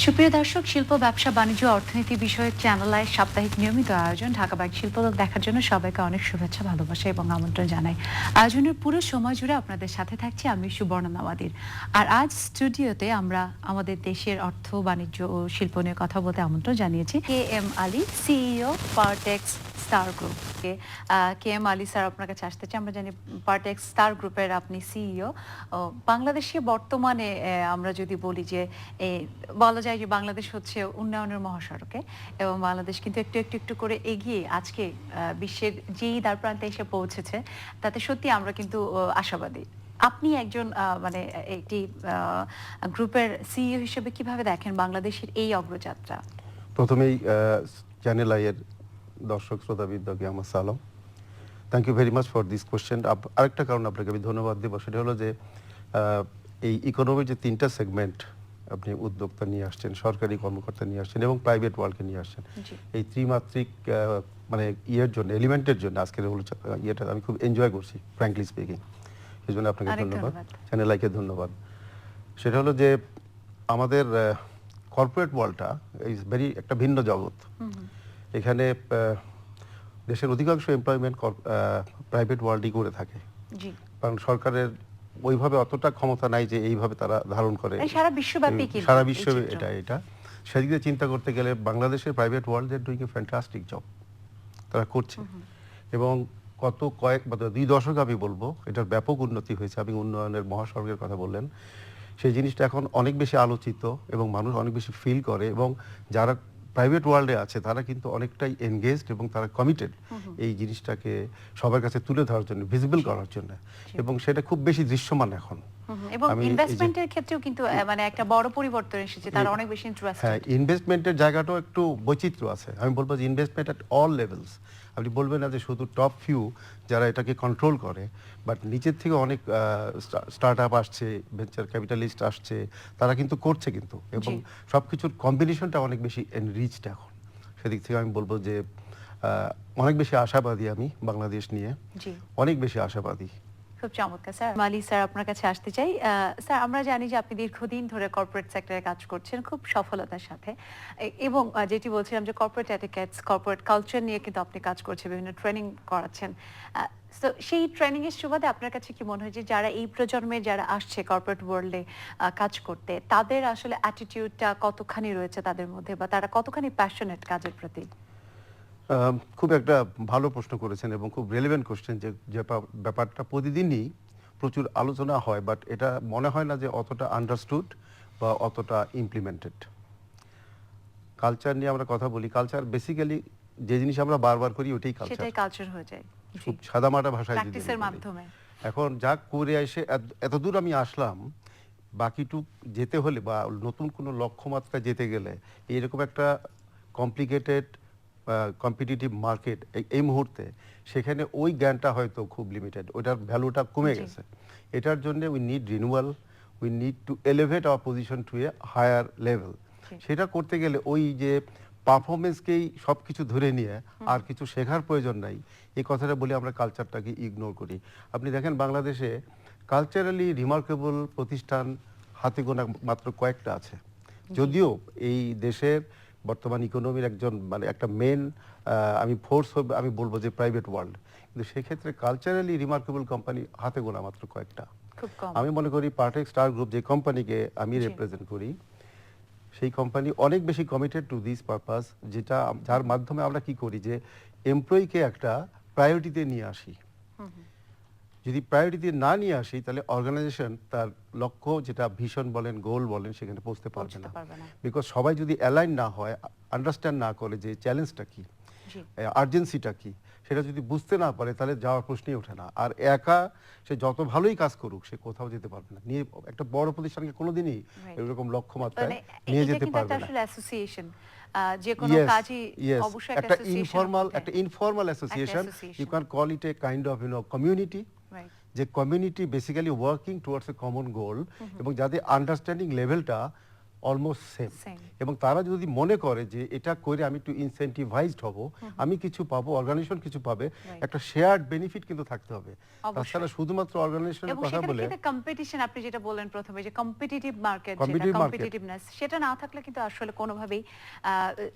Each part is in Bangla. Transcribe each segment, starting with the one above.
সুপ্রিয় দর্শক, শিল্প, ব্যবসা, বাণিজ্য, অর্থনীতি বিষয়ক চ্যানেল আইয়ের সাপ্তাহিক নিয়মিত আয়োজন ঢাকা বাইক শিল্পলোক দেখার জন্য সবাইকে অনেক শুভেচ্ছা, ভালোবাসা এবং আমন্ত্রণ জানাই। আয়োজনের পুরো সময় জুড়ে আপনাদের সাথে থাকছি আমি সুবর্ণা নাওয়াদির। আর আজ স্টুডিওতে আমরা আমাদের দেশের অর্থ, বাণিজ্য ও শিল্প নিয়ে কথা বলতে আমন্ত্রণ জানিয়েছি K M Ali, CEO, Partex star group. K M Ali sir আপনার কাছে আসতে চাই। আমরা জানি পার্টেক্স স্টার গ্রুপের আপনি সিইও। বাংলাদেশে বর্তমানে আমরা যদি বলি যে বলা যায় যে বাংলাদেশ হচ্ছে উন্নয়নের মহাসড়কে এবং বাংলাদেশ কিন্তু একটু একটু একটু করে এগিয়ে আজকে বিশ্বের যেই দ্বারপ্রান্তে এসে পৌঁছেছে তাতে সত্যি আমরা কিন্তু আশাবাদী। আপনি একজন মানে একটি গ্রুপের সিইও হিসেবে কিভাবে দেখেন বাংলাদেশের এই অগ্রযাত্রা? প্রথমেই চ্যানেল আইয়ের দর্শক শ্রোতাবৃন্দকে আমার সালাম। Thank you very much for this question. আরেকটা কারণ আপনাকে আমি ধন্যবাদ দেবো, সেটা হলো যে এই ইকোনমির যে তিনটা সেগমেন্ট আপনি উদ্যোক্তা নিয়ে আসছেন, সরকারি কর্মকর্তা নিয়ে আসছেন এবং প্রাইভেট ওয়ার্ল্ডকে নিয়ে আসছেন, এই ত্রিমাত্রিক মানে ইয়ের জন্য, এলিমেন্টের জন্য আজকের ইয়েটা আমি খুব এনজয় করছি, ফ্র্যাঙ্কলি স্পিকিং। সেই জন্য আপনাকে ধন্যবাদ, চ্যানেল আইকে ধন্যবাদ। সেটা হলো যে আমাদের কর্পোরেট ওয়ার্ল্ডটা ইজ ভেরি একটা ভিন্ন জগৎ। এখানে দেশের অধিকাংশ এমপ্লয়মেন্ট প্রাইভেট ওয়ার্ল্ডই করে থাকে, কারণ সরকারের ওইভাবে অতটা ক্ষমতা নাই যে এইভাবে তারা ধারণ করে সারা বিশ্বে এটা সেদিক দিয়ে চিন্তা করতে গেলে বাংলাদেশের প্রাইভেট ওয়ার্ল্ড এর ডুইং এ ফ্যান্টাস্টিক জব তারা করছে। এবং গত কয়েক বা 2 দশক আমি বলবো এটার ব্যাপক উন্নতি হয়েছে। আপনি উন্নয়নের মহাসড়কের কথা বললেন, সেই জিনিসটা এখন অনেক বেশি আলোচিত এবং মানুষ অনেক বেশি ফিল করে, এবং যারা প্রাইভেট ওয়ার্ল্ডে আছে তারা কিন্তু অনেকটাই এনগেজড এবং তারা কমিটেড এই জিনিসটাকে সবার কাছে তুলে ধরার জন্য, ভিজিবল করার জন্য, এবং সেটা খুব বেশি দৃশ্যমান এখন। এবং ইনভেস্টমেন্টের ক্ষেত্রেও কিন্তু মানে একটা বড় পরিবর্তন এসেছে, তারা অনেক বেশি ইন্টারেস্টেড। হ্যাঁ, ইনভেস্টমেন্টের জায়গাটাও একটু বৈচিত্র্য আছে। আমি বলবো যে ইনভেস্টমেন্ট এট অল লেভেলস। আপনি বলবেন না যে শুধু টপ ফিউ যারা এটাকে কন্ট্রোল করে, বাট নিচের থেকে অনেক স্টার্ট আপ আসছে, ভেঞ্চার ক্যাপিটালিস্ট আসছে, তারা কিন্তু করছে কিন্তু, এবং সবকিছুর কম্বিনেশনটা অনেক বেশি এনরিচড এখন। সেদিক থেকে আমি বলবো যে অনেক বেশি আশাবাদী আমি বাংলাদেশ নিয়ে, অনেক বেশি আশাবাদী। খুব চমৎকার স্যার। মালি স্যার আপনার কাছে আসতে চাই। স্যার, আমরা জানি যে আপনি দীর্ঘদিন ধরে কর্পোরেট সেক্টরে কাজ করছেন খুব সফলতার সাথে, এবং যেটি বলছিলাম যে কর্পোরেট এটিকেটস, কর্পোরেট কালচার নিয়ে কিন্তু আপনি কাজ করছেন, বিভিন্ন ট্রেনিং করাচ্ছেন। তো সেই ট্রেনিং এর সুবাদে আপনার কাছে কি মনে হয় যে যারা এই প্রজন্মের যারা আসছে কর্পোরেট ওয়ার্ল্ডে কাজ করতে, তাদের আসলে অ্যাটিটিউডটা কতখানি রয়েছে তাদের মধ্যে, বা তারা কতখানি প্যাশনেট কাজের প্রতি? খুব একটা ভালো প্রশ্ন করেছেন এবং খুব রেলেভেন্ট কোশ্চেন। যে ব্যাপারটা প্রতিদিনই প্রচুর আলোচনা হয়, বাট এটা মনে হয় না যে অতটা আন্ডারস্টুড বা অতটা ইমপ্লিমেন্টেড। কালচার নিয়ে আমরা কথা বলি, কালচার বেসিক্যালি যে জিনিস আমরা বারবার করি ওটাই কালচার, সেটাই কালচার হয়ে যায় খুব সাদামাটা ভাষায় যদি প্র্যাকটিসের মাধ্যমে। এখন যা করে এসে এতদূর আমি আসলাম, বাকিটুক যেতে হলে বা নতুন কোনো লক্ষ্যমাত্রা যেতে গেলে এরকম একটা কমপ্লিকেটেড কম্পিটিটিভ মার্কেট এই মুহূর্তে, সেখানে ওই জ্ঞানটা হয়তো খুব লিমিটেড, ওটার ভ্যালুটা কমে গেছে। এটার জন্য we need renewal, we need to elevate our position to a higher level. সেটা করতে গেলে ওই যে পারফরমেন্সকেই সব কিছু ধরে নিয়ে আর কিছু শেখার প্রয়োজন নাই, এই কথাটা বলে আমরা কালচারটাকে ইগনোর করি। আপনি দেখেন বাংলাদেশে কালচারালি রিমার্কেবল প্রতিষ্ঠান হাতে গোনা মাত্র কয়েকটা আছে, যদিও এই দেশের বর্তমান ইকোনমির একজন মানে একটা মেন আমি ফোর্স আমি বলবো যে প্রাইভেট ওয়ার্ল্ড, কিন্তু সেক্ষেত্রে কালচারালি রিমার্কেবল কোম্পানি হাতে গোনা মাত্র কয়েকটা। আমি মনে করি পার্টেক্স স্টার গ্রুপ যে কোম্পানিকে আমি রিপ্রেজেন্ট করি, সেই কোম্পানি অনেক বেশি কমিটেড টু দিস পারপাস, যার মাধ্যমে আমরা কি করি যে এমপ্লয়িকে একটা প্রায়োরিটিতে নিয়ে আসি। যদি প্রায়োরিটি না নিয়ে আসি তাহলে অর্গানাইজেশন তার লক্ষ্য, যেটা ভিশন বলেন, গোল বলেন, সেখানে পৌঁছতে পারবে না। বিকজ সবাই যদি অ্যালাইন না হয়, আন্ডারস্ট্যান্ড না করে যে চ্যালেঞ্জটা কি, আর্জেন্সিটা কি, সেটা যদি বুঝতে না পারে তাহলে যাওয়ার প্রশ্নই ওঠে না। আর একা সে যত ভালোই কাজ করুক, সে কোথাও যেতে পারবে না। নিয়ে একটা বড় প্রতিষ্ঠানকে কোনোদিনই এরকম লক্ষ্যমাত্রায় নিয়ে যেতে পারবে না। যে কোনো কাজই অবশ্যই একটা informal association, you can call it a kind of community, যে community basically working towards a common goal, এবং যাদের আন্ডারস্ট্যান্ডিং লেভেলটা অলমোস্ট সেম। Same. এবং তারা যদি মনে করে যে এটা করে আমি একটু ইনসেন্টিভাইজড হব, আমি কিছু পাবো, অর্গানাইজেশন কিছু পাবে, Right. একটা শেয়ার্ড বেনিফিট কিন্তু থাকতে হবে। অবশ্যই। তাছাড়া শুধুমাত্র অর্গানাইজেশনের এবং কথা সেখানে বলে কিন্তু কম্পিটিশন, আপনি যেটা বললেন প্রথমে, যে কম্পিটিটিভ মার্কেট, যেটা Competitive market। কম্পিটিটিভনেস, সেটা না থাকলে কিন্তু আসলে কোনোভাবেই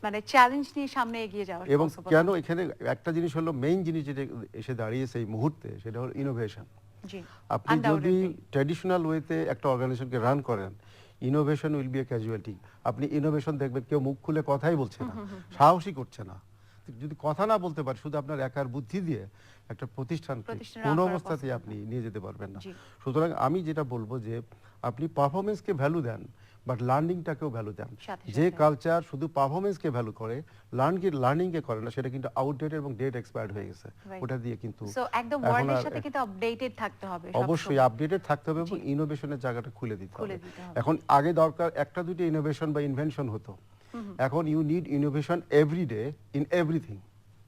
মানে চ্যালেঞ্জ নিয়ে সামনে এগিয়ে যাওয়া এবং possible কেন না। এখানে একটা জিনিস হলো, মেইন জিনিস যেটা এসে দাঁড়িয়েছে এই মুহূর্তে, সেটা হলো ইনোভেশন। জি, আপনি যদি undoubtedly। ট্র্যাডিশনাল ওয়েতে একটা অর্গানাইজেশনকে রান করেন, innovation will be a casualty. আপনি ইনোভেশন দেখবেন কেউ মুখ খুলে কথাই বলছে না, সাহসী করছে না। যদি কথা না বলতে পারে, শুধু আপনার একার বুদ্ধি দিয়ে একটা প্রতিষ্ঠানকে প্রতিষ্ঠান কোনো run করা অবস্থাতেই possible আপনি নিয়ে যেতে পারবেন না। জি। সুতরাং আমি যেটা বলবো যে আপনি পারফরমেন্সকে ভ্যালু দেন, বাট লার্নিংটাকেও ভ্যালু দেন। সাথে যে সাথে। কালচার শুধু পারফরমেন্সকে ভ্যালু করে, লার্নিংকে করে না, সেটা কিন্তু আউটডেটেড এবং ডেট এক্সপায়ার্ড হয়ে গেছে। Right. ওটা দিয়ে কিন্তু সো একদম এখন ওয়ার্ল্ডের আর সাথে কিন্তু আপডেটেড থাকতে হবে অবশ্যই সবসময়। আপডেটেড থাকতে হবে এবং জি। ইনোভেশনের জায়গাটা খুলে দিতে খুলে হবে। দিতে হবে। এখন আগে দরকার একটা দুটো ইনোভেশন বা ইনভেনশন হতো, এখন you need innovation every day in everything.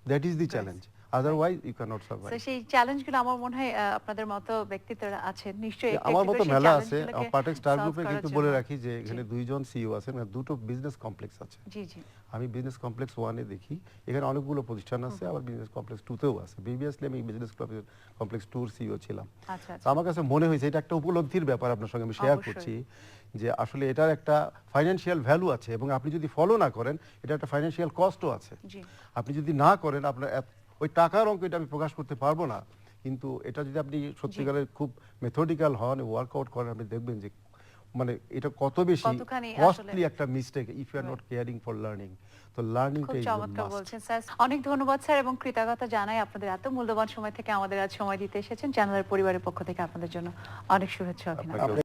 That is the challenge, otherwise you cannot তো সার্ভাইভ। সেই চ্যালেঞ্জগুলো আমার মনে হয় আপনাদের মতো ব্যক্তিত্বরা আছেন নিশ্চয়ই, একটু আমার একটু মতো করে সেই মেলা আছে। চ্যালেঞ্জগুলোকে পার্টেক স্টার solve গ্রুপে করার কিন্তু জন্য। বলে রাখি যে জি, এখানে দুইজন সিইও আছেন, আর দুটো বিজনেস কমপ্লেক্স আছে। জি জি। আমি বিজনেস কমপ্লেক্স 1 এ দেখি, এখানে অনেকগুলো প্রতিষ্ঠান আছে, আবার বিজনেস কমপ্লেক্স 2 তেও আছে। প্রিভিয়াসলি আমি বিজনেস কমপ্লেক্স 2 এর সিইও ছিলাম। আচ্ছা তো আচ্ছা। আমার কাছে মনে হয়েছে এটা একটা উপলব্ধির ব্যাপার, আপনার সঙ্গে আমি শেয়ার অবশ্যই। করছি যে আসলে এটার একটা ফাইন্যান্সিয়াল ভ্যালু আছে, এবং আপনি যদি ফলো না করেন, এটা একটা ফাইন্যান্সিয়াল কস্টও আছে। জি। আপনি যদি না করেন, আপনার ওই টাকার অঙ্ক এটা আমি প্রকাশ করতে পারবো না, কিন্তু এটা যদি আপনি সত্যিকারের খুব মেথডিক্যাল হন, ওয়ার্কআউট করেন, আপনি দেখবেন যে মানে এটা কত বেশি কতখানি কস্টলি আসলে- একটা mistake if you are not Right. Caring for learning. তো খুব লার্নিংটা ইজ চমৎকার মাস্ট। বলছেন স্যার, অনেক ধন্যবাদ স্যার, এবং কৃতজ্ঞতা জানাই আপনাদের এত মূল্যবান সময় থেকে আমাদের আজ সময় দিতে এসেছেন। চ্যানেলের পরিবারের পক্ষ থেকে আপনাদের জন্য অনেক শুভেচ্ছা, অভিনন্দন। আপনাকেও